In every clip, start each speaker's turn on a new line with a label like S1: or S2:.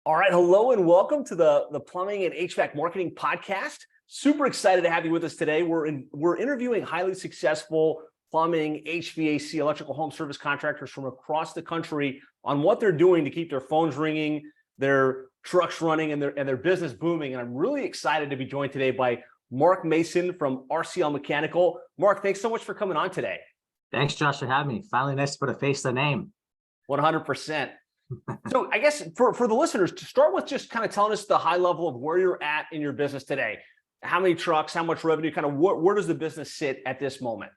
S1: All right, hello and welcome to the Plumbing and HVAC Marketing Podcast. Super excited to have you with us today. We're interviewing highly successful plumbing, HVAC, electrical home service contractors from across the country on what they're doing to keep their phones ringing, their trucks running, and their business booming. And I'm really excited to be joined today by Marc Mason from RCL Mechanical. Marc, thanks so much for coming on today.
S2: Thanks, Josh, for having me. Finally, nice to put a face to the name.
S1: 100%. So I guess for the listeners, to start with, just kind of telling us the high level of where you're at in your business today. How many trucks, how much revenue, kind of where does the business sit at this moment?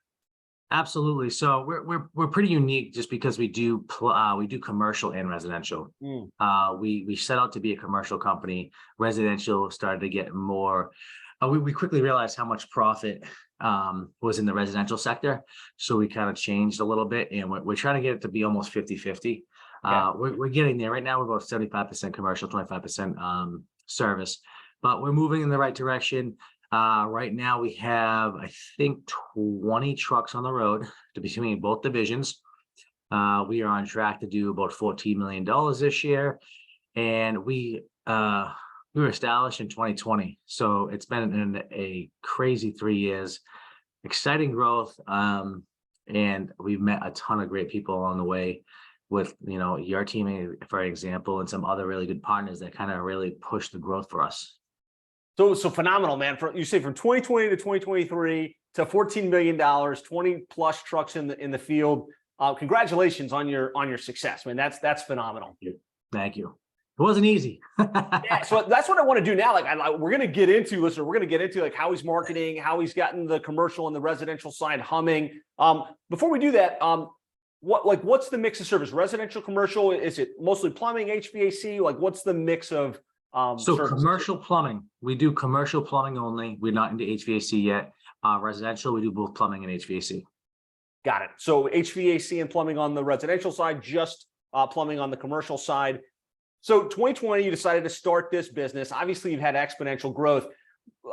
S2: Absolutely. So we're pretty unique just because we do commercial and residential. We set out to be a commercial company. Residential started to get more. We quickly realized how much profit was in the residential sector. So we kind of changed a little bit, and we're trying to get it to be almost 50-50. We're getting there right now. We're about 75% commercial, 25% service, but we're moving in the right direction. Right now we have, I think, 20 trucks on the road to between both divisions. We are on track to do about $14 million this year, and we were established in 2020. So it's been a crazy 3 years, exciting growth, and we've met a ton of great people along the way. With your team, for example, and some other really good partners that kind of really push the growth for us.
S1: So phenomenal, man. You say from 2020 to 2023 to $14 million, 20 plus trucks in the field. Congratulations on your success. I mean, that's phenomenal.
S2: Thank you. It wasn't easy.
S1: Yeah, so that's what I want to do now. We're going to get into, listener, we're going to get into like how he's marketing, how he's gotten the commercial and the residential side humming. Before we do that, what's the mix of service? Residential, commercial? Is it mostly plumbing, HVAC? What's the mix of
S2: services? Commercial plumbing. We do commercial plumbing only. We're not into HVAC yet. Residential, we do both plumbing and HVAC. Got it.
S1: So HVAC and plumbing on the residential side, just plumbing on the commercial side. So 2020, you decided to start this business. Obviously, you've had exponential growth.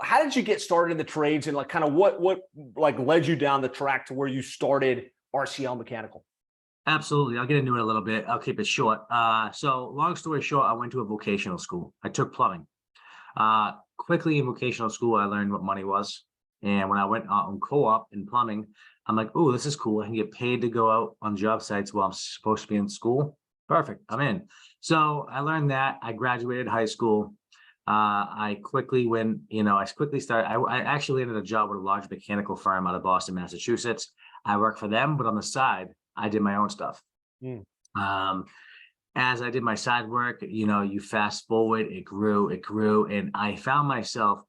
S1: How did you get started in the trades, and kind of what led you down the track to where you started RCL Mechanical?
S2: Absolutely. I'll get into it a little bit. I'll keep it short. So long story short, I went to a vocational school. I took plumbing. Quickly in vocational school, I learned what money was. And when I went on co-op in plumbing, I'm like, oh, this is cool. I can get paid to go out on job sites while I'm supposed to be in school. Perfect. I'm in. So I learned that. I graduated high school. I quickly started. I actually landed a job with a large mechanical firm out of Boston, Massachusetts. I worked for them, but on the side, I did my own stuff. As I did my side work, you fast forward, it grew. And I found myself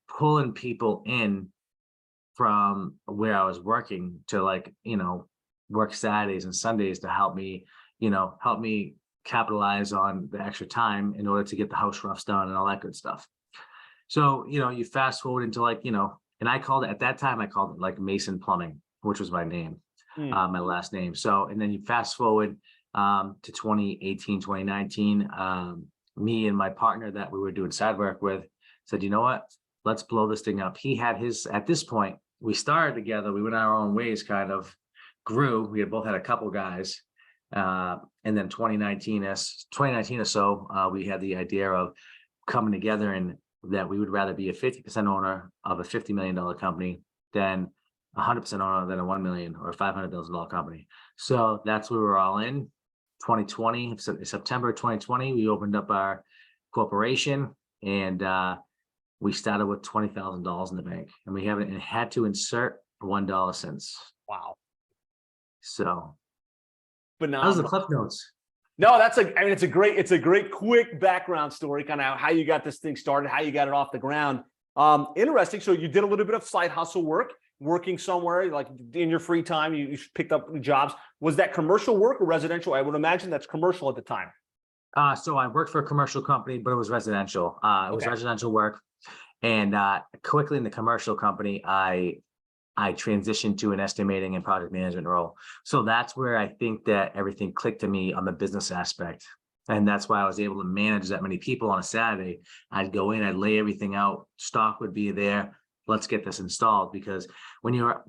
S2: pulling people in from where I was working to work Saturdays and Sundays to help me capitalize on the extra time in order to get the house roughs done and all that good stuff. So, you fast forward into and I called it, at that time, I called it like Mason Plumbing, which was my name. My last name. So, and then you fast forward to 2018, 2019, me and my partner that we were doing side work with said, you know what, let's blow this thing up. He had his, at this point, we started together, we went our own ways, kind of grew. We had both had a couple guys. And then 2019 or so, we had the idea of coming together, and that we would rather be a 50% owner of a $50 million company than 100% owner than a $1 million or $500,000 company. So that's where we're all in. 2020, September 2020, we opened up our corporation, and we started with $20,000 in the bank, and we haven't had to insert $1 since.
S1: Wow.
S2: So
S1: phenomenal.
S2: That was the cliff notes.
S1: No, it's a great quick background story, kind of how you got this thing started, how you got it off the ground. Interesting. So you did a little bit of side hustle work, working somewhere, like in your free time, you picked up jobs. Was that commercial work or residential? I would imagine that's commercial at the time.
S2: So I worked for a commercial company, but it was residential. It was residential work. And quickly in the commercial company, I transitioned to an estimating and project management role. So that's where I think that everything clicked to me on the business aspect. And that's why I was able to manage that many people on a Saturday. I'd go in, I'd lay everything out, stock would be there. Let's get this installed. Because when you're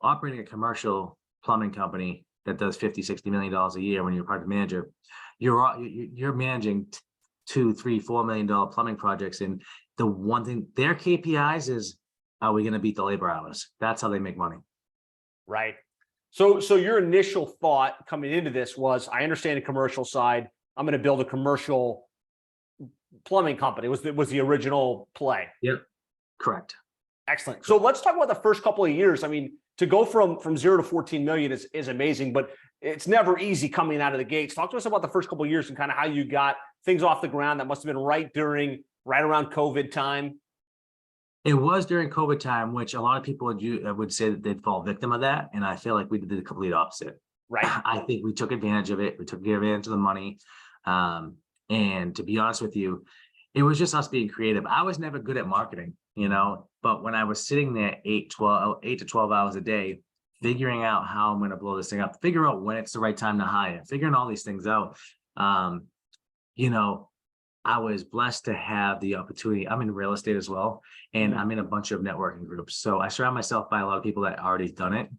S2: operating a commercial plumbing company, that does 50, $60 million a year when you're a project manager, you're managing $2, $3, $4 million plumbing projects. And the one thing, their KPIs is, are we going to beat the labor hours? That's how they make money.
S1: Right. So your initial thought coming into this was, I understand the commercial side. I'm going to build a commercial plumbing company. Was the original play?
S2: Yep. Correct.
S1: Excellent. So let's talk about the first couple of years. I mean, to go from 0 to 14 million is amazing, but it's never easy coming out of the gates. Talk to us about the first couple of years and kind of how you got things off the ground. That must have been right around COVID time.
S2: It was during COVID time, which a lot of people would say that they'd fall victim of that. And I feel like we did the complete opposite.
S1: Right.
S2: I think we took advantage of it. We took advantage of the money. And to be honest with you, it was just us being creative. I was never good at marketing, but when I was sitting there 8 to 12 hours a day, figuring out how I'm going to blow this thing up, figure out when it's the right time to hire, figuring all these things out, I was blessed to have the opportunity. I'm in real estate as well, and I'm in a bunch of networking groups. So I surround myself by a lot of people that already done it.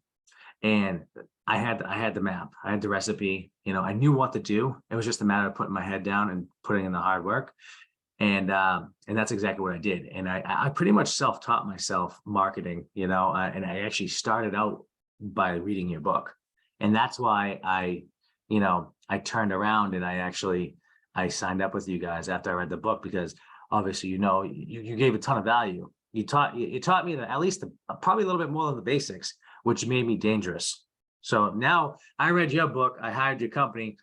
S2: And I had the map, I had the recipe, I knew what to do. It was just a matter of putting my head down and putting in the hard work. And that's exactly what I did. And I pretty much self-taught myself marketing, and I actually started out by reading your book. And that's why I turned around and I signed up with you guys after I read the book, because obviously, you gave a ton of value. You taught me that at least probably a little bit more than the basics, which made me dangerous. So now I read your book, I hired your company.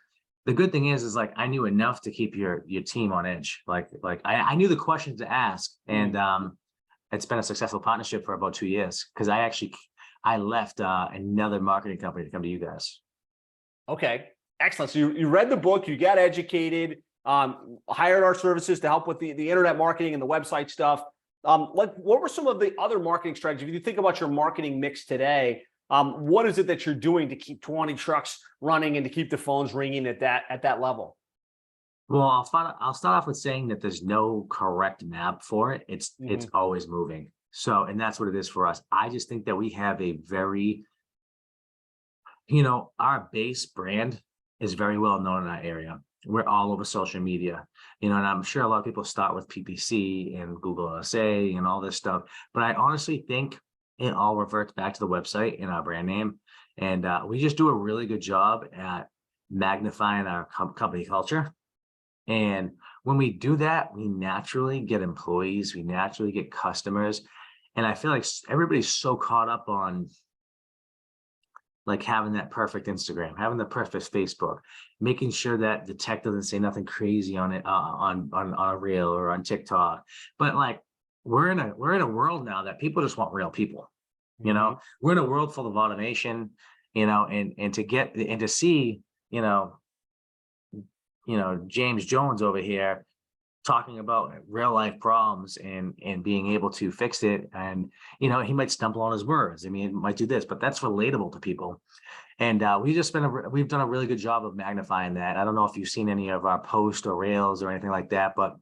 S2: The good thing is like, I knew enough to keep your team on edge. Like I knew the questions to ask, and it's been a successful partnership for about 2 years, because I left another marketing company to come to you guys. Okay.
S1: Excellent. So you read the book, you got educated, hired our services to help with the internet marketing and the website stuff. What were some of the other marketing strategies? If you think about your marketing mix today, what is it that you're doing to keep 20 trucks running and to keep the phones ringing at that level?
S2: Well, I'll start off with saying that there's no correct map for it. It's always moving. So, and that's what it is for us. I just think that we have a very, our base brand is very well known in our area. We're all over social media, and I'm sure a lot of people start with PPC and Google SA and all this stuff. But I honestly think it all reverts back to the website and our brand name. And we just do a really good job at magnifying our company culture. And when we do that, we naturally get employees, we naturally get customers. And I feel like everybody's so caught up on like having that perfect Instagram, having the perfect Facebook, making sure that the tech doesn't say nothing crazy on it, on a reel or on TikTok. But like, we're in a world now that people just want real people. We're in a world full of automation, and to see, James Jones over here talking about real life problems and being able to fix it. And, he might stumble on his words. I mean, it might do this, but that's relatable to people. And we've done a really good job of magnifying that. I don't know if you've seen any of our posts or rails or anything like that, but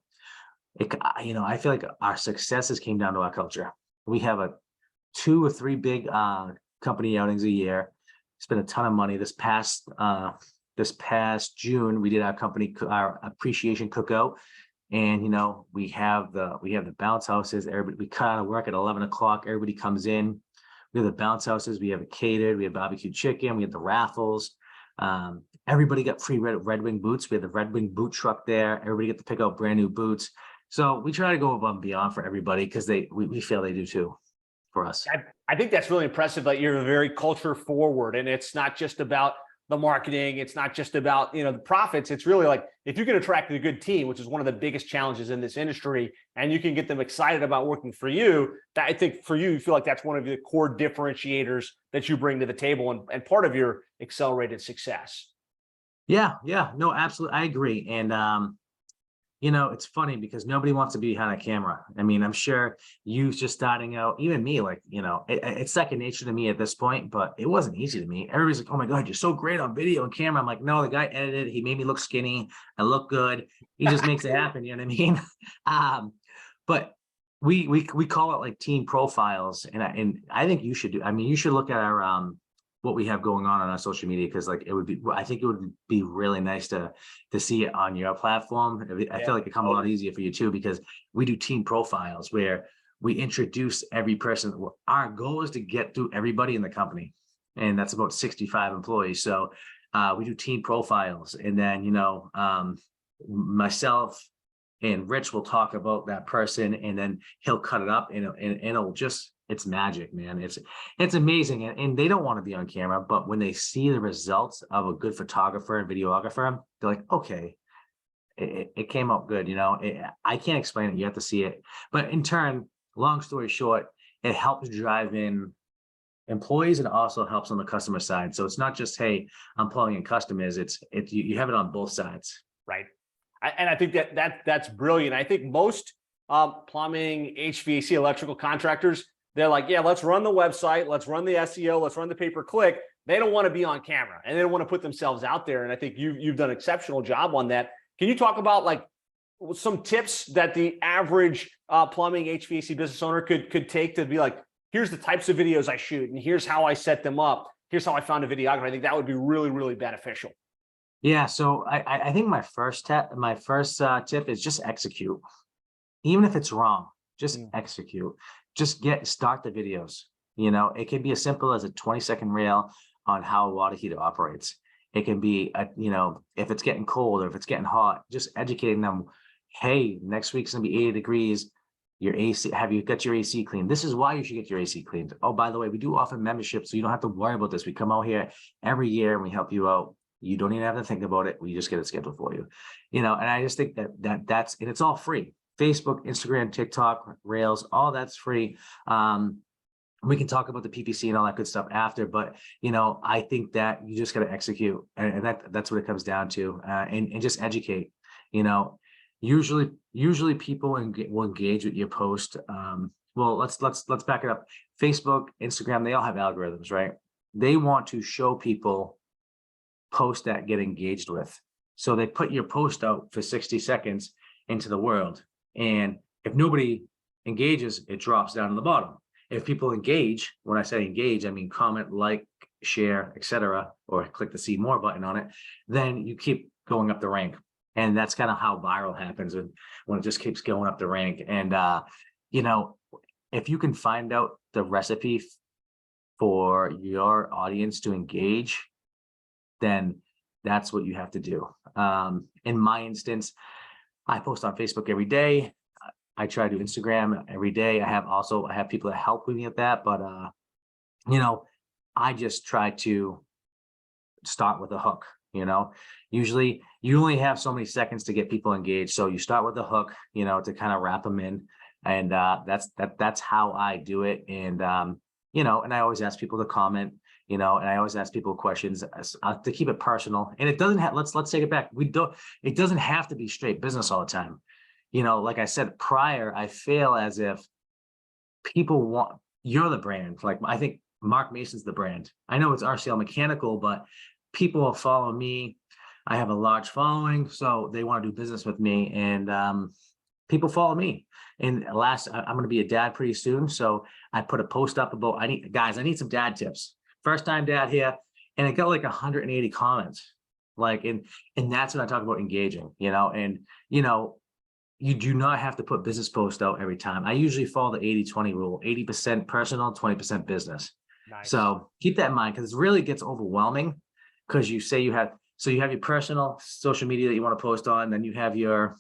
S2: I feel like our successes came down to our culture. We have 2 or 3 big company outings a year. Spent a ton of money. This past June, we did our appreciation cookout. And we have the bounce houses. We cut out of work at 11 o'clock. Everybody comes in. We have the bounce houses. We have it catered. We have barbecue chicken. We have the raffles. Everybody got free Red Wing boots. We had the Red Wing boot truck there. Everybody get to pick out brand new boots. So we try to go above and beyond for everybody, because we feel they do too for us.
S1: I think that's really impressive that you're very culture forward, and it's not just about the marketing. It's not just about, the profits. It's really like, if you can attract a good team, which is one of the biggest challenges in this industry, and you can get them excited about working for you, that I think for you feel like that's one of the core differentiators that you bring to the table and part of your accelerated success.
S2: Yeah. No, absolutely. I agree. And, it's funny because nobody wants to be behind a camera. I mean, I'm sure you just starting out, even me, like, it's second nature to me at this point, but it wasn't easy to me. Everybody's like, oh my God, you're so great on video and camera. I'm like, no, the guy edited, he made me look skinny. I look good. He just makes it happen. You know what I mean? But we call it like team profiles. And I think you should you should look at what we have going on our social media, because like I think it would be really nice to see it on your platform. I feel like it comes a lot easier for you too, because we do team profiles where we introduce every person. Our goal is to get through everybody in the company, and that's about 65 employees. So we do team profiles, and then myself and Rich will talk about that person, and then he'll cut it up, and it'll just, it's magic, man. It's amazing. And they don't want to be on camera, but when they see the results of a good photographer and videographer, they're like, okay, it came out good. I can't explain it. You have to see it. But in turn, long story short, it helps drive in employees and also helps on the customer side. So it's not just, hey, I'm pulling in customers. You have it on both sides.
S1: Right. And I think that's brilliant. I think most plumbing, HVAC, electrical contractors, they're like, yeah, let's run the website, let's run the SEO, let's run the pay-per-click. They don't want to be on camera, and they don't want to put themselves out there. And I think you've done an exceptional job on that. Can you talk about like some tips that the average plumbing, HVAC business owner could take to be like, here's the types of videos I shoot, and here's how I set them up. Here's how I found a videographer. I think that would be really, really beneficial.
S2: Yeah, so I think my first tip is just execute. Even if it's wrong, just execute. Just start the videos. It can be as simple as a 20-second reel on how a water heater operates. It can be, if it's getting cold or if it's getting hot, just educating them. Hey, next week's gonna be 80 degrees. Your AC, have you got your AC cleaned? This is why you should get your AC cleaned. Oh, by the way, we do offer memberships, so you don't have to worry about this. We come out here every year and we help you out. You don't even have to think about it. We just get it scheduled for you. And I just think that's, and it's all free. Facebook, Instagram, TikTok, Rails, all that's free. We can talk about the PPC and all that good stuff after, but I think that you just got to execute, and that's what it comes down to, and just educate. Usually people will engage with your post. Well, let's back it up. Facebook, Instagram, they all have algorithms, right? They want to show people posts that get engaged with. So they put your post out for 60 seconds into the world. And if nobody engages, it drops down to the bottom. If people engage, when I say engage, I mean comment, like, share, etc., or click the see more button on it, then you keep going up the rank. And that's kind of how viral happens, when it just keeps going up the rank. And if you can find out the recipe for your audience to engage, then that's what you have to do. In my instance, I post on Facebook every day. I try to do Instagram every day. I have people that help me with that, but I just try to start with a hook. Usually you only have so many seconds to get people engaged, so you start with a hook, to kind of wrap them in, and that's how I do it. And and I always ask people to comment. And I always ask people questions to keep it personal. And it doesn't have, let's take it back. It doesn't have to be straight business all the time. Like I said prior, I feel as if people want, you're the brand. Like, I think Marc Mason's the brand. I know it's RCL Mechanical, but people will follow me. I have a large following, so they want to do business with me, and people follow me. And I'm going to be a dad pretty soon, so I put a post up about, I need some dad tips. First time dad here, and it got like 180 comments. Like, and that's when I talk about engaging, and you do not have to put business posts out every time. I usually follow the 80-20 rule, 80% personal, 20% business. Nice. So keep that in mind, because it really gets overwhelming, because you have your personal social media that you want to post on, then you have your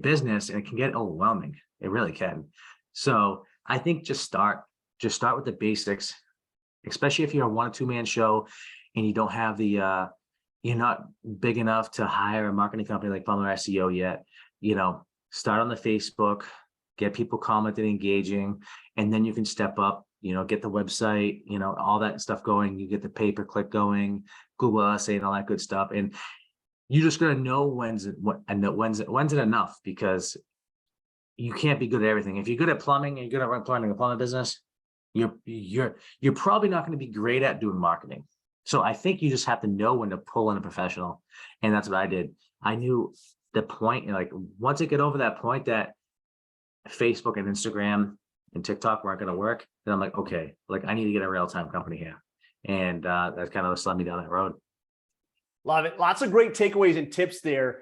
S2: business, and it can get overwhelming. It really can. So I think just start with the basics. Especially if you're a 1 or 2 man show and you don't have you're not big enough to hire a marketing company like Plumber SEO yet, start on the Facebook, get people commenting, engaging, and then you can step up, get the website, all that stuff going. You get the pay-per-click going, Google SA and all that good stuff. And you're just going to know when's it enough, because you can't be good at everything. If you're good at plumbing and you're good at running a plumbing business, you're probably not going to be great at doing marketing. So I think you just have to know when to pull in a professional. And that's what I did. I knew the point, like once I get over that point that Facebook and Instagram and TikTok weren't going to work, then I'm like, okay, like I need to get a real-time company here. And that kind of led me down that road.
S1: Love it. Lots of great takeaways and tips there.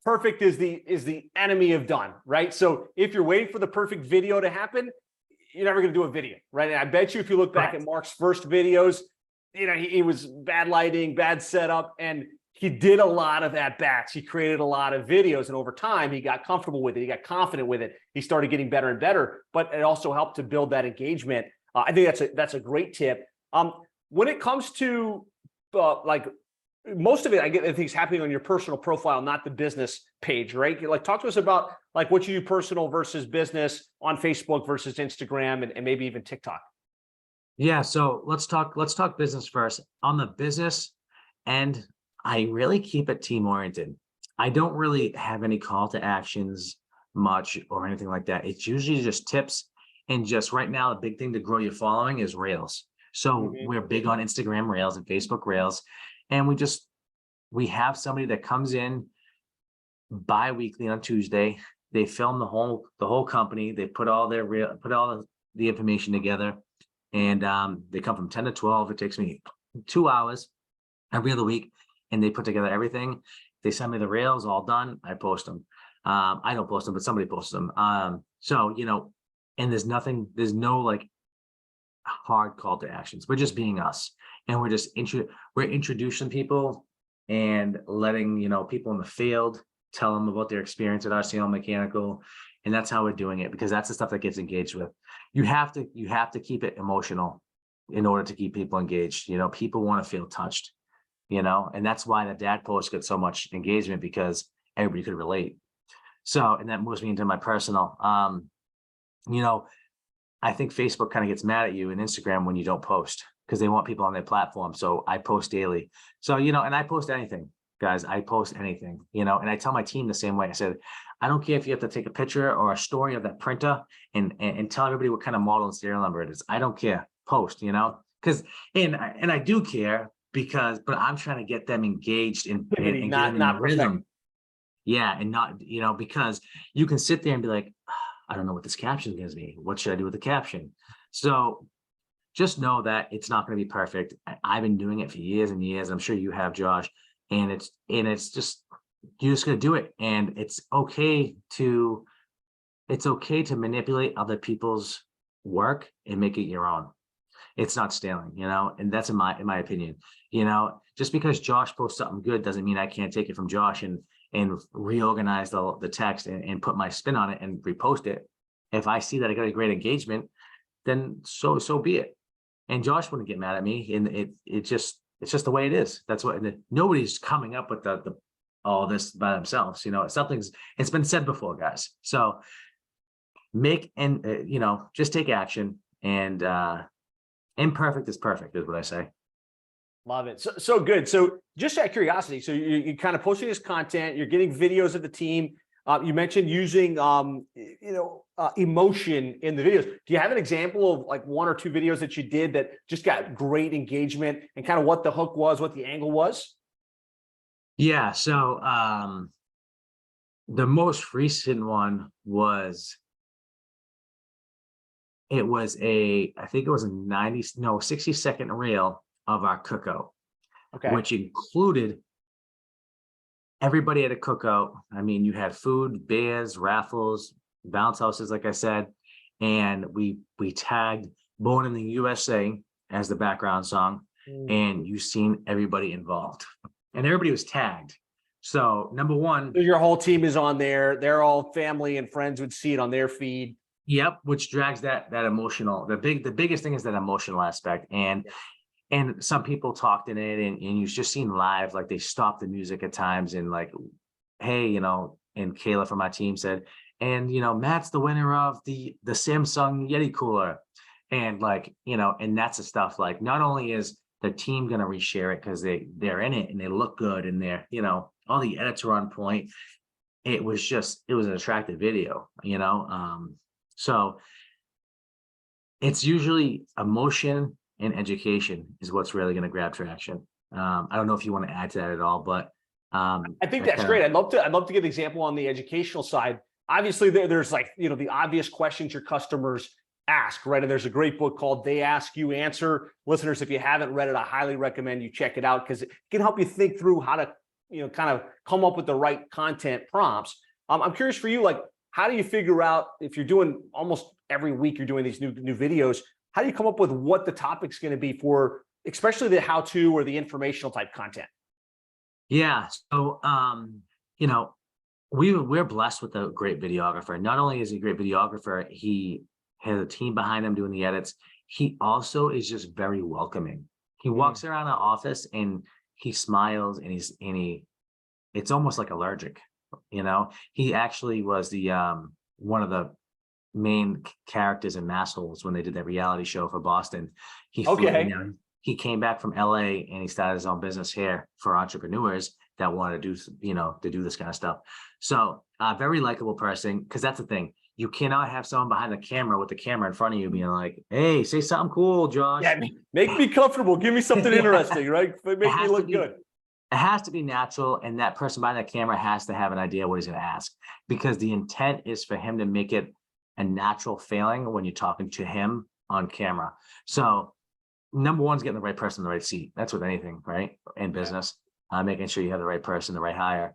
S1: Perfect is the enemy of done, right? So if you're waiting for the perfect video to happen, you're never going to do a video, right? And I bet you if you look back at Marc's first videos, he was bad lighting, bad setup, and he did a lot of at-bats. He created a lot of videos, and over time, he got comfortable with it. He got confident with it. He started getting better and better, but it also helped to build that engagement. I think that's a great tip. When it comes to like most of it, I think is happening on your personal profile, not the business page, right? Like, talk to us about like what you do personal versus business on Facebook versus Instagram and maybe even TikTok.
S2: Yeah. So let's talk business first. On the business end, I really keep it team oriented. I don't really have any call to actions much or anything like that. It's usually just tips. And just right now, the big thing to grow your following is Reels. So we're big on Instagram Reels and Facebook Reels. And we have somebody that comes in bi-weekly on Tuesday. They film the whole company. They put all the information together, and they come from 10 to 12. It takes me 2 hours every other week, and they put together everything. They send me the Reels, all done. I post them. I don't post them, but somebody posts them. So and there's no like hard call to actions. We're just being us, and we're introducing people and letting people in the field tell them about their experience at RCL Mechanical, and that's how we're doing it, because that's the stuff that gets engaged with. You have to keep it emotional in order to keep people engaged. People want to feel touched, and that's why the dad post gets so much engagement, because everybody could relate. So, and that moves me into my personal. I think Facebook kind of gets mad at you and Instagram when you don't post, because they want people on their platform. So I post daily. So, and I post anything, guys. I post anything, and I tell my team the same way. I said, I don't care if you have to take a picture or a story of that printer and tell everybody what kind of model and serial number it is. I don't care. Post, because and I do care, but I'm trying to get them engaged and not rhythm. Yeah. And not, because you can sit there and be like, I don't know what this caption gives me. What should I do with the caption? So just know that it's not going to be perfect. I've been doing it for years and years. I'm sure you have, Josh. And it's just, you're just going to do it. And it's okay to manipulate other people's work and make it your own. It's not stealing, and that's in my opinion. Just because Josh posts something good doesn't mean I can't take it from Josh and reorganize the text and put my spin on it and repost it. If I see that I got a great engagement, then so be it. And Josh wouldn't get mad at me. And it's just the way it is. That's what, nobody's coming up with all this by themselves. It's been said before, guys. So just take action, and imperfect is perfect, is what I say.
S1: Love it. So good. So just out of curiosity, so you kind of posting this content, you're getting videos of the team. You mentioned using, emotion in the videos. Do you have an example of like 1 or 2 videos that you did that just got great engagement, and kind of what the hook was, what the angle was?
S2: Yeah. So the most recent one was, I think it was a 60-second reel of our cookout, which included everybody at a cookout. I mean, you had food, beers, raffles, bounce houses, like I said, and we tagged "Born in the USA" as the background song, and you've seen everybody involved, and everybody was tagged. So number one,
S1: your whole team is on there. They're all family and friends would see it on their feed.
S2: Yep, which drags that emotional. The biggest thing is that emotional aspect, and some people talked in it, and you've just seen live, like they stopped the music at times and like, hey, and Kayla from our team said, and Matt's the winner of the Samsung Yeti cooler, and like and that's the stuff. Like, not only is the team gonna reshare it because they're in it and they look good and they're all the edits are on point. It was an attractive video, so it's usually emotion and education is what's really going to grab traction. I don't know if you want to add to that at all, but
S1: I think that's great. I'd love to give an example on the educational side. Obviously, there's like the obvious questions your customers ask, right? And there's a great book called They Ask, You Answer. Listeners, if you haven't read it, I highly recommend you check it out because it can help you think through how to, kind of come up with the right content prompts. I'm curious for you, like, how do you figure out if you're doing almost every week, you're doing these new videos, how do you come up with what the topic's going to be for, especially the how-to or the informational type content?
S2: Yeah. So, we're blessed with a great videographer. Not only is he a great videographer, he has a team behind him doing the edits. He also is just very welcoming. He walks around our office and he smiles and it's almost like allergic. He actually was the one of the main characters in Massholes when they did that reality show for Boston. He came back from LA and he started his own business here for entrepreneurs that wanted to do this kind of stuff. So very likable person, because that's the thing. You cannot have someone behind the camera with the camera in front of you being like, hey, say something cool, Josh.
S1: Yeah, make me comfortable. Give me something interesting, right? Make me look good.
S2: It has to be natural, and that person behind the camera has to have an idea what he's going to ask, because the intent is for him to make it a natural feeling when you're talking to him on camera. So number one is getting the right person in the right seat. That's with anything, right? In business, making sure you have the right person, the right hire.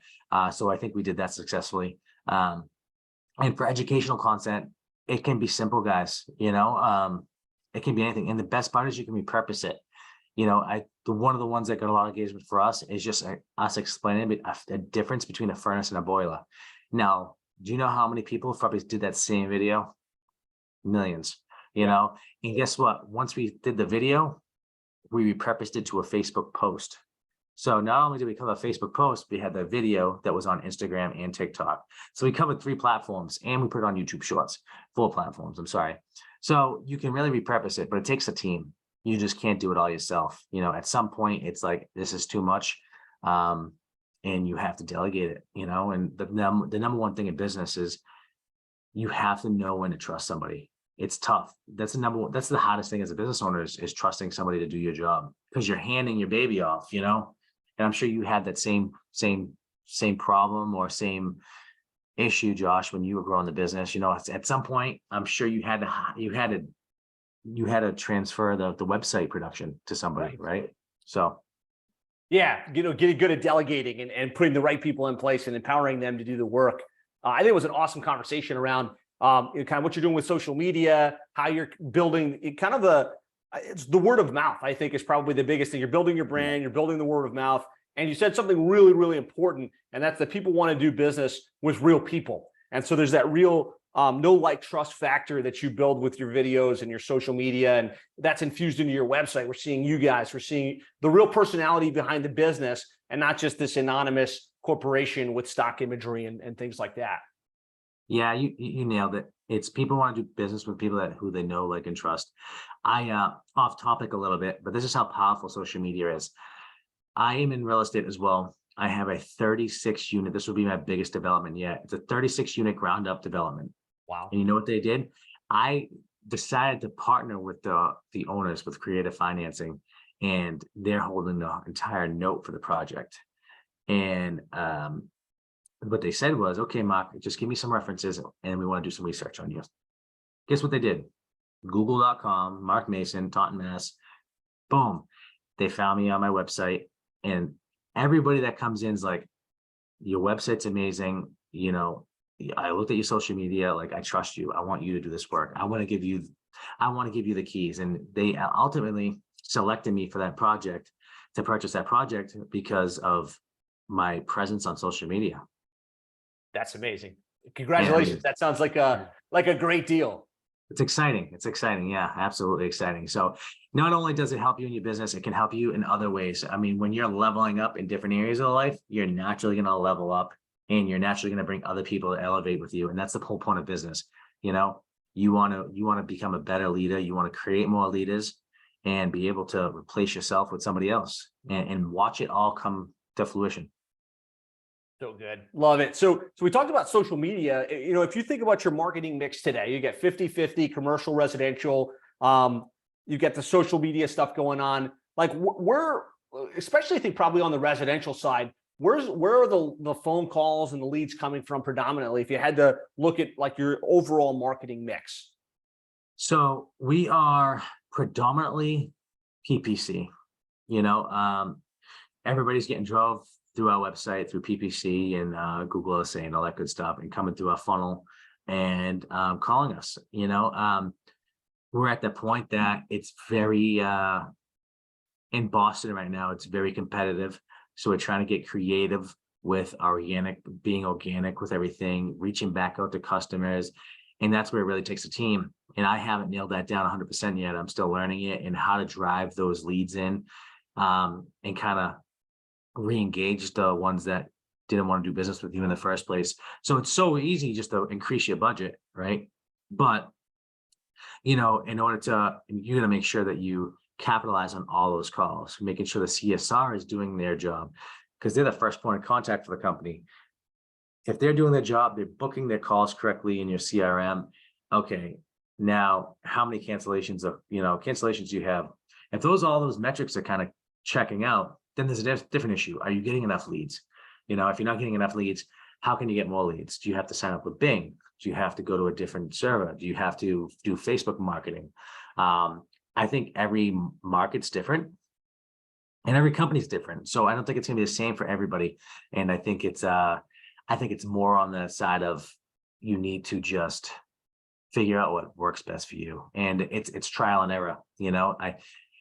S2: So I think we did that successfully. And for educational content, it can be simple, guys. It can be anything. And the best part is you can repurpose it. One of the ones that got a lot of engagement for us is just us explaining a difference between a furnace and a boiler. Now, do you know how many people probably did that same video? Millions, and guess what? Once we did the video, we repurposed it to a Facebook post. So not only did we cover a Facebook post, we had the video that was on Instagram and TikTok. So we covered 3 platforms and we put it on YouTube Shorts, 4 platforms. I'm sorry. So you can really repurpose it, but it takes a team. You just can't do it all yourself. At some point it's like, this is too much. And you have to delegate it, and the number one thing in business is you have to know when to trust somebody. It's tough. That's the hardest thing as a business owner is trusting somebody to do your job, because you're handing your baby off, and I'm sure you had that same problem or same issue, Josh, when you were growing the business. At some point, I'm sure you had to transfer the website production to somebody, right? So
S1: yeah, getting good at delegating and putting the right people in place and empowering them to do the work. I think it was an awesome conversation around kind of what you're doing with social media, how you're building it's the word of mouth, I think, is probably the biggest thing. You're building your brand, you're building the word of mouth. And you said something really, really important, and that's that people want to do business with real people. And so there's that real know, like, trust factor that you build with your videos and your social media, and that's infused into your website. We're seeing you guys, we're seeing the real personality behind the business and not just this anonymous corporation with stock imagery and things like that.
S2: Yeah, you nailed it. It's people want to do business with people who they know, like, and trust. Off topic a little bit, but this is how powerful social media is. I am in real estate as well. I have a 36 unit. This will be my biggest development yet. It's a 36 unit ground up development.
S1: Wow.
S2: And you know what they did? I decided to partner with the owners with creative financing, and they're holding the entire note for the project. And what they said was, okay, Marc, just give me some references and we want to do some research on you. Guess what they did? Google.com, Marc Mason, Taunton, Mass. Boom. They found me on my website, and everybody that comes in is like, your website's amazing. I looked at your social media, like, I trust you. I want you to do this work. I want to give you the keys. And they ultimately selected me for that project, to purchase that project, because of my presence on social media.
S1: That's amazing. Congratulations. Yeah, that sounds like a great deal.
S2: It's exciting. Yeah, absolutely exciting. So not only does it help you in your business, it can help you in other ways. I mean, when you're leveling up in different areas of life, you're naturally going to level up, and you're naturally going to bring other people to elevate with you. And that's the whole point of business. You want to become a better leader. You want to create more leaders and be able to replace yourself with somebody else and watch it all come to fruition.
S1: So good. Love it. So we talked about social media. If you think about your marketing mix today, you get 50-50 commercial, residential. You get the social media stuff going on. Like, we're, especially I think probably on the residential side, where are the phone calls and the leads coming from predominantly, if you had to look at like your overall marketing mix?
S2: So we are predominantly PPC, you know, everybody's getting drove through our website, through PPC and Google SA and all that good stuff, and coming through our funnel and calling us, you know. We're at the point that it's very, in Boston right now, it's very competitive. So we're trying to get creative with being organic with everything, reaching back out to customers. And that's where it really takes a team. And I haven't nailed that down 100% yet. I'm still learning it and how to drive those leads in, and kind of re-engage the ones that didn't want to do business with you in the first place. So it's so easy just to increase your budget, right? But, you know, in order to, you're going to make sure that you capitalize on all those calls, making sure the CSR is doing their job, because they're the first point of contact for the company. If they're doing their job, they're booking their calls correctly in your CRM. Okay, now how many cancellations do you have? If all those metrics are kind of checking out, then there's a different issue. Are you getting enough leads? You know, if you're not getting enough leads, how can you get more leads? Do you have to sign up with Bing? Do you have to go to a different server? Do you have to do Facebook marketing? I think every market's different and every company's different. So I don't think it's going to be the same for everybody. And I think it's more on the side of you need to just figure out what works best for you. And it's trial and error. You know, I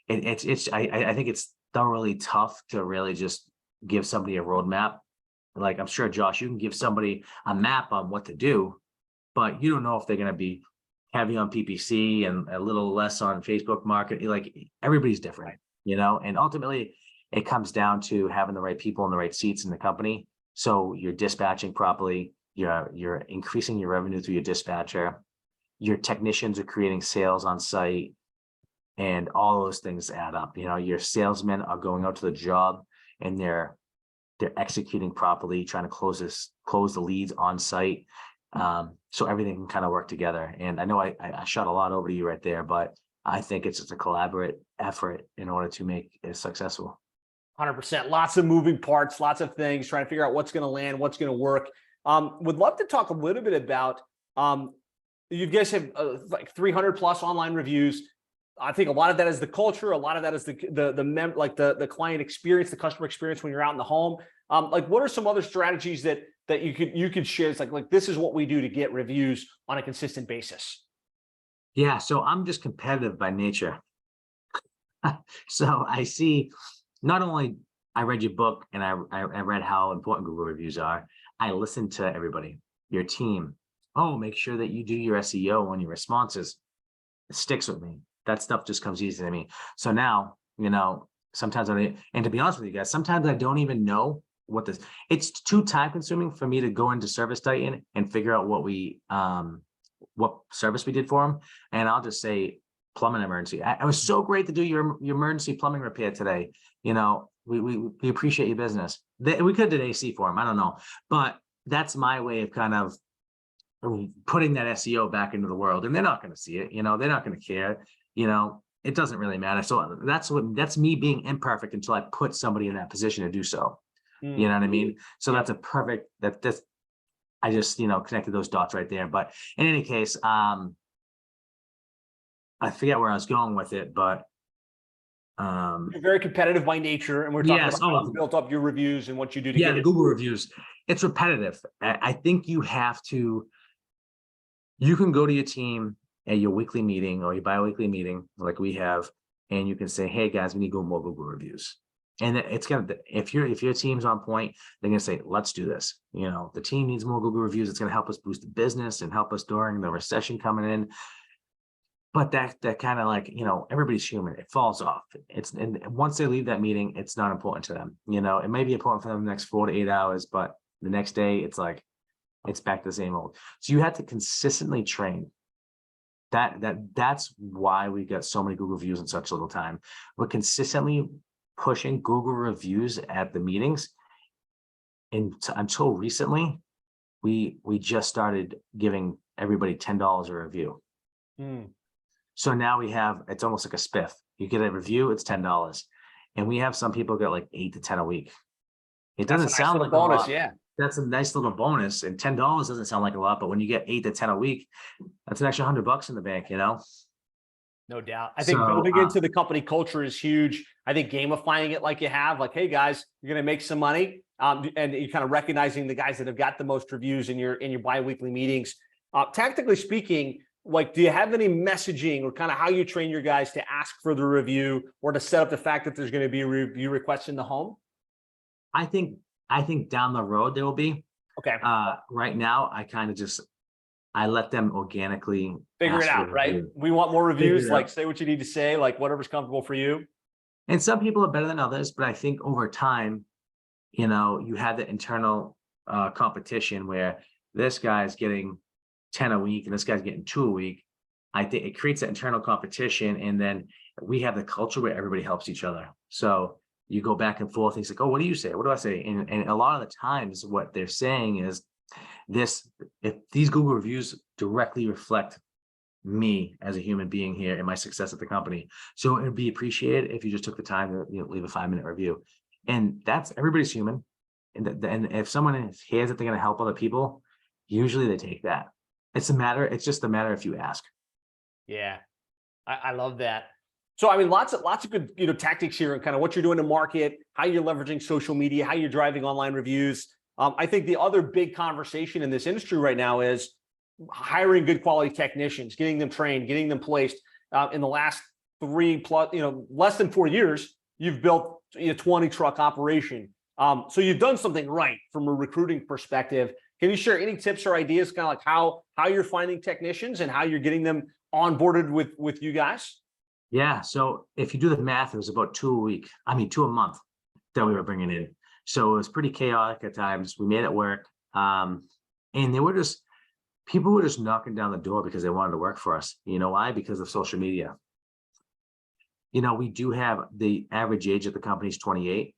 S2: think it's thoroughly tough to really just give somebody a roadmap. Like I'm sure, Josh, you can give somebody a map on what to do, but you don't know if they're going to be heavy on PPC and a little less on Facebook market. Like everybody's different, you know, and ultimately it comes down to having the right people in the right seats in the company. So you're dispatching properly, you're increasing your revenue through your dispatcher, your technicians are creating sales on site, and all those things add up. You know, your salesmen are going out to the job and they're executing properly, trying to close the leads on site. So everything can kind of work together. And I know I shot a lot over to you right there, but I think it's just a collaborative effort in order to make it successful.
S1: 100%. Lots of moving parts, lots of things, trying to figure out what's going to land, what's going to work. Would love to talk a little bit about, you guys have like 300 plus online reviews. I think a lot of that is the culture. A lot of that is the client experience, the customer experience when you're out in the home. Like, what are some other strategies that you could share? It's like this is what we do to get reviews on a consistent basis.
S2: Yeah, so I'm just competitive by nature. So I see, not only I read your book and I read how important Google reviews are. I listened to everybody, your team. Oh, make sure that you do your SEO on your responses. It sticks with me. That stuff just comes easy to me. So now, you know, sometimes and to be honest with you guys, sometimes I don't even know it's too time consuming for me to go into Service Titan and figure out what service we did for them. And I'll just say plumbing emergency. I was so great to do your emergency plumbing repair today. You know, we appreciate your business. We could have did AC for them. I don't know, but that's my way of kind of putting that SEO back into the world, and they're not going to see it. You know, they're not going to care. You know, it doesn't really matter. So that's me being imperfect until I put somebody in that position to do so. You know what I mean? So that's a perfect, I just, you know, connected those dots right there. But in any case, I forget where I was going with it, but
S1: you're very competitive by nature, and we're talking about how you built up your reviews and what you do to get
S2: the Google reviews. It's repetitive. I think you can go to your team at your weekly meeting or your bi-weekly meeting like we have, and you can say, hey guys, we need to go more Google reviews. And it's gonna, if your team's on point, they're gonna say, let's do this. You know, the team needs more Google reviews. It's gonna help us boost the business and help us during the recession coming in. But that kind of, like, you know, everybody's human. It falls off. And once they leave that meeting, it's not important to them. You know, it may be important for them the next 4 to 8 hours, but the next day it's like, it's back to the same old. So you have to consistently train. That's why we get so many Google reviews in such little time. We're consistently pushing Google reviews at the meetings. And until recently, we just started giving everybody $10 a review. So now it's almost like a spiff. You get a review, it's $10. And we have some people get like 8 to 10 a week. It doesn't sound like a bonus. Yeah. That's a nice little bonus. And $10 doesn't sound like a lot, but when you get 8 to 10 a week, that's an extra $100 in the bank, you know?
S1: No doubt. I think
S2: So
S1: building into the company culture is huge. I think gamifying it like you have, like, hey guys, you're going to make some money, and you're kind of recognizing the guys that have got the most reviews in your biweekly meetings. Tactically speaking, like, do you have any messaging or kind of how you train your guys to ask for the review or to set up the fact that there's going to be a review request in the home?
S2: I think down the road there will be.
S1: Okay,
S2: Right now, I let them organically
S1: figure it
S2: ask for
S1: out,
S2: the
S1: right?
S2: review.
S1: We want more
S2: Figure
S1: reviews.
S2: it
S1: Like,
S2: out.
S1: say what you need to say, like whatever's comfortable for you.
S2: And some people are better than others, but I think over time, you have the internal competition where this guy's getting 10 a week and this guy's getting 2 a week. I think it creates that internal competition, and then we have the culture where everybody helps each other. So you go back and forth. He's like, "Oh, what do you say? What do I say?" And a lot of the times, what they're saying is this: if these Google reviews directly reflect me as a human being here and my success at the company, so it'd be appreciated if you just took the time to leave a 5-minute review. And that's everybody's human, and if someone hears that they're going to help other people, usually they take that. It's just a matter if you ask.
S1: Yeah, I love that. So, I mean, lots of good, tactics here and kind of what you're doing to market, how you're leveraging social media, how you're driving online reviews. I think the other big conversation in this industry right now is hiring good quality technicians, getting them trained, getting them placed. In the last 3+, less than 4 years, you've built a 20 truck operation. So you've done something right from a recruiting perspective. Can you share any tips or ideas, kind of like how you're finding technicians and how you're getting them onboarded with you guys?
S2: Yeah. So if you do the math, it was about 2 a month that we were bringing in. So it was pretty chaotic at times. We made it work. And people were just knocking down the door because they wanted to work for us. You know why? Because of social media. We do have the average age of the company is 28.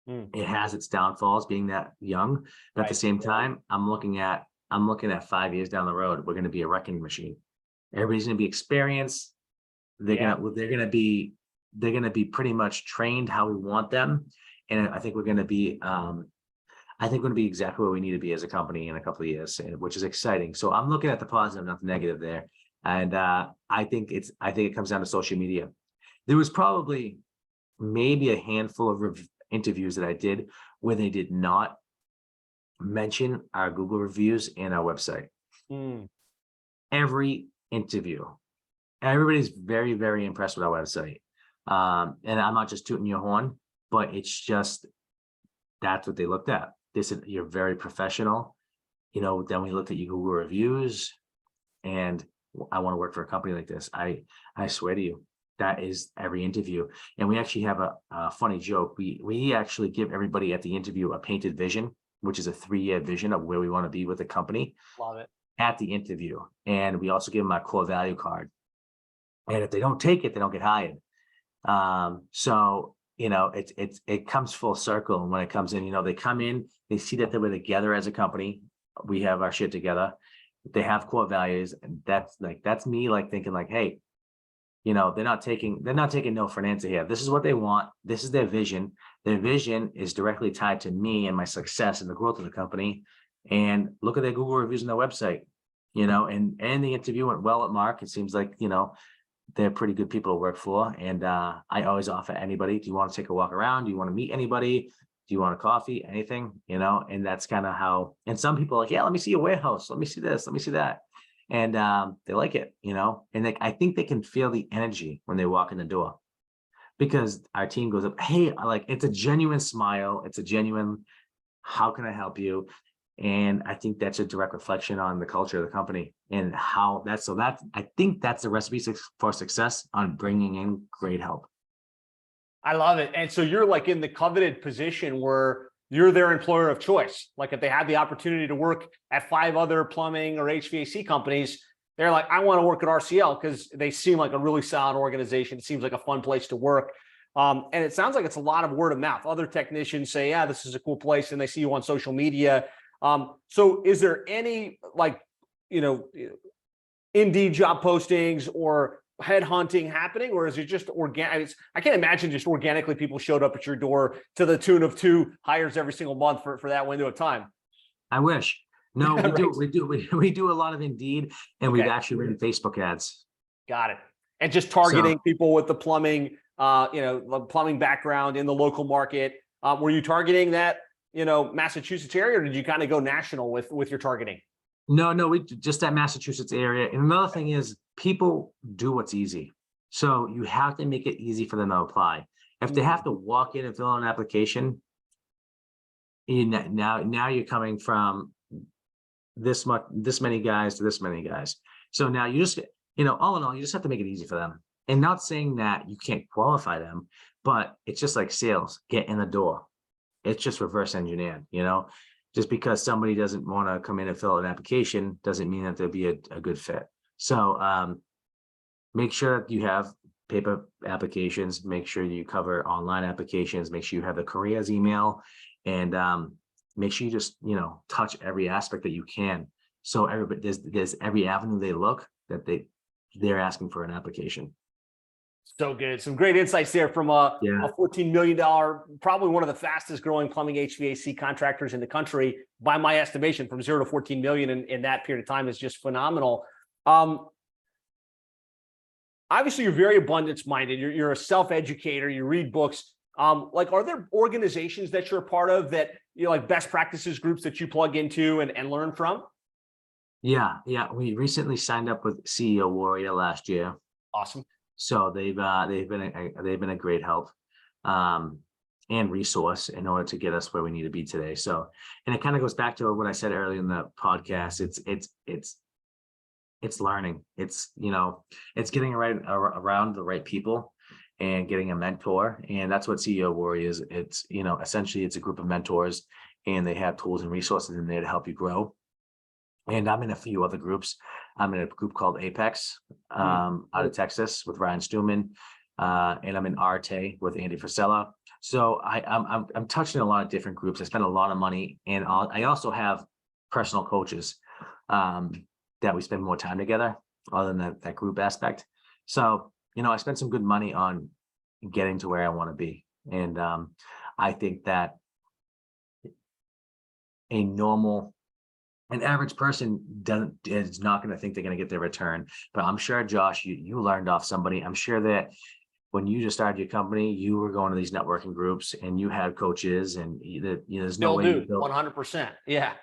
S2: It has its downfalls being that young, but at the same time, I'm looking at 5 years down the road, we're going to be a wrecking machine. Everybody's going to be experienced. They're going to be pretty much trained how we want them. And I think we're going to be, exactly where we need to be as a company in a couple of years, which is exciting. So I'm looking at the positive, not the negative there. And I think it comes down to social media. There was probably maybe a handful of interviews that I did where they did not mention our Google reviews and our website. Every interview, everybody's very, very impressed with our website. And I'm not just tooting your horn, but it's just, that's what they looked at. They said, "You're very professional." Then we looked at your Google reviews, and I want to work for a company like this. I swear to you, that is every interview. And we actually have a funny joke. We actually give everybody at the interview a painted vision, which is a 3-year vision of where we want to be with the company.
S1: Love it.
S2: At the interview. And we also give them our core value card. And if they don't take it, they don't get hired. So it comes full circle. And when it comes in, they come in, they see that they were together as a company. We have our shit together. They have core values. And that's me thinking hey, they're not taking no for an answer here. This is what they want. This is their vision. Their vision is directly tied to me and my success and the growth of the company. And look at their Google reviews on their website, and the interview went well at Marc. It seems like, they're pretty good people to work for. And I always offer anybody, do you want to take a walk around? Do you want to meet anybody? Do you want a coffee? Anything, and that's kind of how, and some people are like, yeah, let me see your warehouse. Let me see this. Let me see that. And they like it, and I think they can feel the energy when they walk in the door, because our team goes up, hey, it's a genuine smile. It's a genuine, how can I help you? And I think that's a direct reflection on the culture of the company and how I think that's the recipe for success on bringing in great help.
S1: I love it. And so you're in the coveted position where you're their employer of choice. Like, if they had the opportunity to work at 5 other plumbing or HVAC companies, they're like, I want to work at RCL because they seem like a really solid organization. It seems like a fun place to work. And it sounds like it's a lot of word of mouth. Other technicians say, yeah, this is a cool place, and they see you on social media. So is there any Indeed job postings or headhunting happening, or is it just organic? I can't imagine just organically people showed up at your door to the tune of 2 hires every single month for that window of time.
S2: I wish. No, we
S1: Right.
S2: do. We do a lot of Indeed, and we've actually written Facebook ads.
S1: Got it. And just targeting people with the plumbing, the plumbing background in the local market. Were you targeting that, Massachusetts area, or did you kind of go national with your targeting?
S2: No, we just that Massachusetts area. And another thing is people do what's easy. So you have to make it easy for them to apply. If they have to walk in and fill out an application, now you're coming from this many guys to this many guys. So now you just, all in all, you just have to make it easy for them. And not saying that you can't qualify them, but it's just like sales, get in the door. It's just reverse engineered, just because somebody doesn't want to come in and fill out an application doesn't mean that they'll be a good fit. So make sure that you have paper applications, make sure you cover online applications, make sure you have the careers email, and make sure you just, touch every aspect that you can. So everybody, there's every avenue they look that they're asking for an application.
S1: So good. Some great insights there from a $14 million, probably one of the fastest growing plumbing HVAC contractors in the country, by my estimation. From 0 to 14 million in that period of time is just phenomenal. Obviously, you're very abundance minded. You're a self-educator. You read books. Are there organizations that you're a part of that, like best practices groups that you plug into and learn from?
S2: Yeah. We recently signed up with CEO Warrior last year.
S1: Awesome.
S2: So they've been a great help and resource in order to get us where we need to be today. So, and it kind of goes back to what I said earlier in the podcast. It's learning. It's getting around the right people and getting a mentor. And that's what CEO Warrior is. It's essentially it's a group of mentors, and they have tools and resources in there to help you grow. And I'm in a few other groups. I'm in a group called Apex out of Texas with Ryan Stuman, and I'm in Arte with Andy Frisella. So I'm touching a lot of different groups. I spend a lot of money, and I also have personal coaches that we spend more time together, other than that group aspect. So I spent some good money on getting to where I want to be, and I think that an average person is not going to think they're going to get their return. But I'm sure, Josh, you learned off somebody. I'm sure that when you just started your company, you were going to these networking groups and you had coaches, and there's no way you built
S1: 100%. Yeah.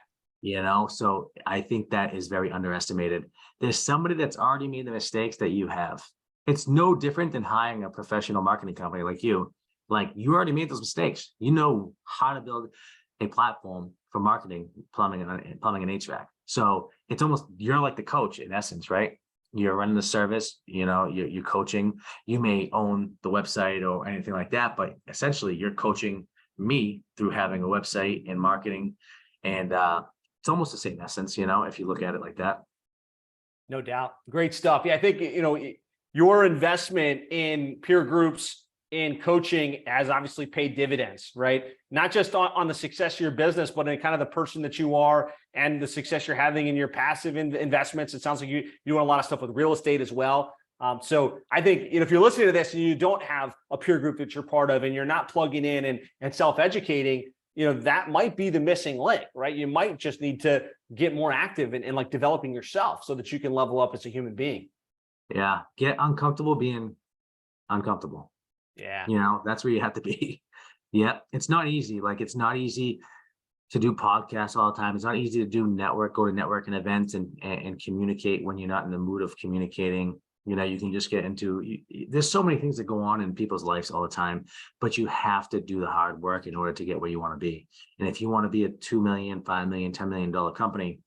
S2: So I think that is very underestimated. There's somebody that's already made the mistakes that you have. It's no different than hiring a professional marketing company like you. Like, you already made those mistakes. You know how to build a platform for marketing, plumbing and HVAC. So it's almost, you're like the coach in essence, right? You're running the service, you're coaching. You may own the website or anything like that, but essentially you're coaching me through having a website and marketing. And it's almost the same essence, if you look at it like that.
S1: No doubt. Great stuff. Yeah, I think, your investment in peer groups, in coaching, has obviously paid dividends, right? Not just on the success of your business, but in kind of the person that you are and the success you're having in your passive investments. It sounds like you do a lot of stuff with real estate as well. So I think, if you're listening to this and you don't have a peer group that you're part of, and you're not plugging in and self-educating, that might be the missing link, right? You might just need to get more active in like developing yourself so that you can level up as a human being.
S2: Yeah. Get uncomfortable being uncomfortable.
S1: Yeah.
S2: That's where you have to be. Yeah. It's not easy. Like, it's not easy to do podcasts all the time. It's not easy to go to networking events and communicate when you're not in the mood of communicating. You can just get into, there's so many things that go on in people's lives all the time, but you have to do the hard work in order to get where you want to be. And if you want to be a $2 million, $5 million, $10 million company,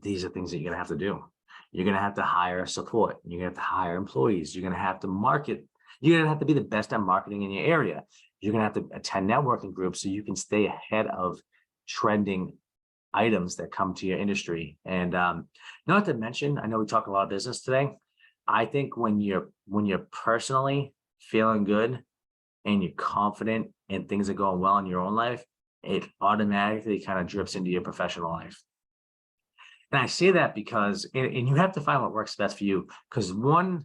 S2: these are things that you're going to have to do. You're going to have to hire support. You're going to have to hire employees. You're going to have to market. You're going to have to be the best at marketing in your area. You're going to have to attend networking groups so you can stay ahead of trending items that come to your industry. And not to mention, I know we talk a lot of business today. I think when you're personally feeling good and you're confident and things are going well in your own life, it automatically kind of drips into your professional life. And I say that because, and you have to find what works best for you. Because one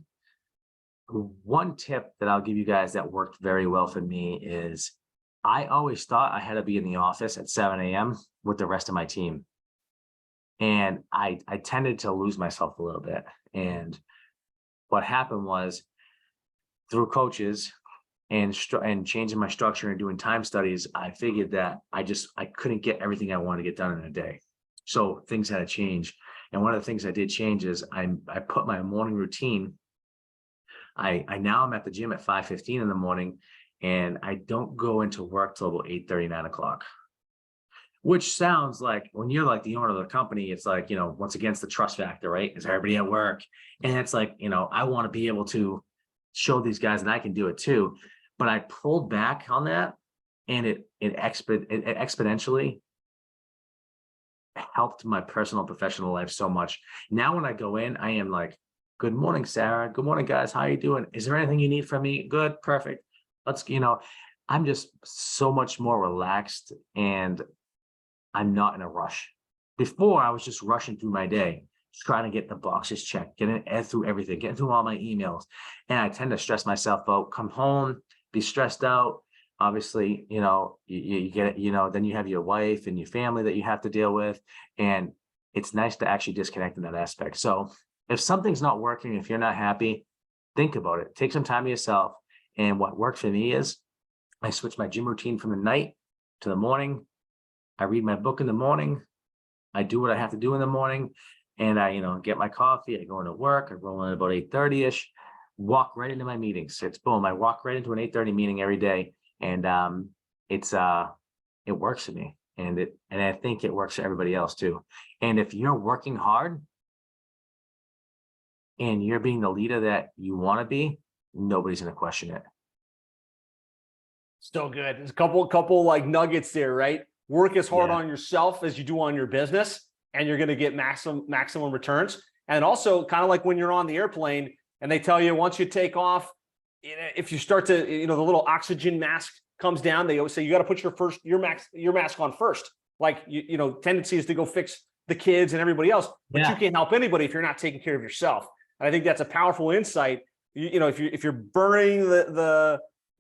S2: tip that I'll give you guys that worked very well for me is I always thought I had to be in the office at 7 a.m. with the rest of my team. And I tended to lose myself a little bit. And what happened was through coaches and changing my structure and doing time studies, I figured that I couldn't get everything I wanted to get done in a day. So things had to change. And one of the things I did change is I put my morning routine. I now I'm at the gym at 5:15 in the morning, and I don't go into work till about 8:30, 9 o'clock. Which sounds like, when you're like the owner of the company, it's like, once again, it's the trust factor, right? Is everybody at work? And it's like, I want to be able to show these guys that I can do it too. But I pulled back on that, and it exponentially helped my personal and professional life so much. Now when I go in, I am like, good morning, Sarah. Good morning, guys. How you doing? Is there anything you need from me? Good, perfect. I'm just so much more relaxed, and I'm not in a rush. Before, I was just rushing through my day, trying to get the boxes checked, getting through everything, getting through all my emails. And I tend to stress myself out, come home, be stressed out. Obviously, you get it, then you have your wife and your family that you have to deal with. And it's nice to actually disconnect in that aspect. So if something's not working, if you're not happy, think about it. Take some time to yourself. And what worked for me is I switch my gym routine from the night to the morning. I read my book in the morning. I do what I have to do in the morning, and I, get my coffee. I go into work. I roll in about 8:30ish, walk right into my meetings. It's boom. I walk right into an 8:30 meeting every day, and it works for me, and I think it works for everybody else too. And if you're working hard and you're being the leader that you want to be, nobody's going to question it.
S1: So good. There's a couple like nuggets there, right? Work as hard
S2: Yeah.
S1: on yourself as you do on your business, and you're going to get maximum returns. And also, kind of like when you're on the airplane and they tell you, once you take off, if you start to, the little oxygen mask comes down, they always say you got to put your mask on first. Like, tendency is to go fix the kids and everybody else, but you can't help anybody if you're not taking care of yourself. And I think that's a powerful insight. If you're burning the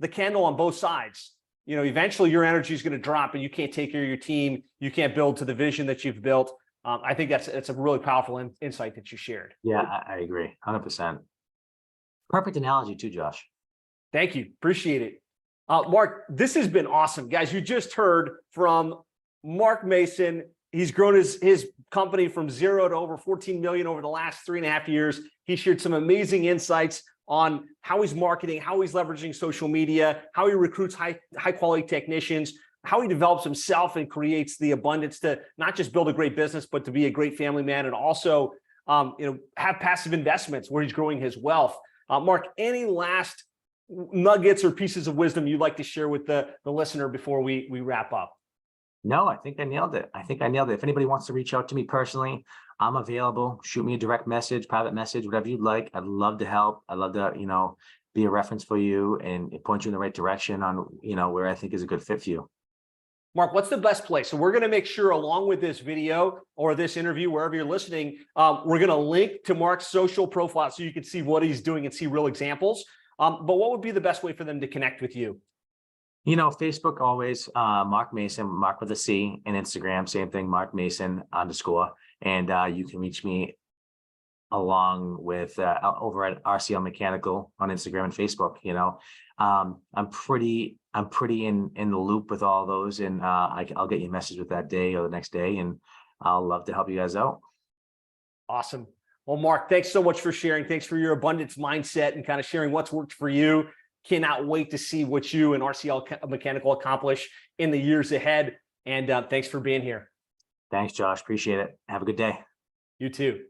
S1: candle on both sides, eventually your energy is going to drop, and you can't take care of your team. You can't build to the vision that you've built. I think it's a really powerful insight that you shared.
S2: Yeah, I agree. 100%. Perfect analogy too, Josh.
S1: Thank you. Appreciate it. Marc, this has been awesome. Guys, you just heard from Marc Mason. He's grown his company from 0 to over 14 million over the last 3.5 years. He shared some amazing insights on how he's marketing, how he's leveraging social media, how he recruits high quality technicians, how he develops himself and creates the abundance to not just build a great business, but to be a great family man, and also have passive investments where he's growing his wealth. Marc, any last nuggets or pieces of wisdom you'd like to share with the listener before we wrap up?
S2: No, I think I nailed it. If anybody wants to reach out to me personally, I'm available. Shoot me a direct message, private message, whatever you'd like. I'd love to help. I'd love to, be a reference for you and point you in the right direction on, where I think is a good fit for you.
S1: Marc, what's the best place? So we're going to make sure, along with this video or this interview, wherever you're listening, we're going to link to Marc's social profile so you can see what he's doing and see real examples. But what would be the best way for them to connect with you?
S2: Facebook always, Marc Mason, Marc with a C, and Instagram, same thing, Marc Mason _ And you can reach me along with over at RCL Mechanical on Instagram and Facebook. I'm pretty in the loop with all those, and I'll get you a message with that day or the next day, and I'll love to help you guys out.
S1: Awesome. Well, Marc, thanks so much for sharing. Thanks for your abundance mindset and kind of sharing what's worked for you. Cannot wait to see what you and RCL Mechanical accomplish in the years ahead. And thanks for being here.
S2: Thanks, Josh. Appreciate it. Have a good day.
S1: You too.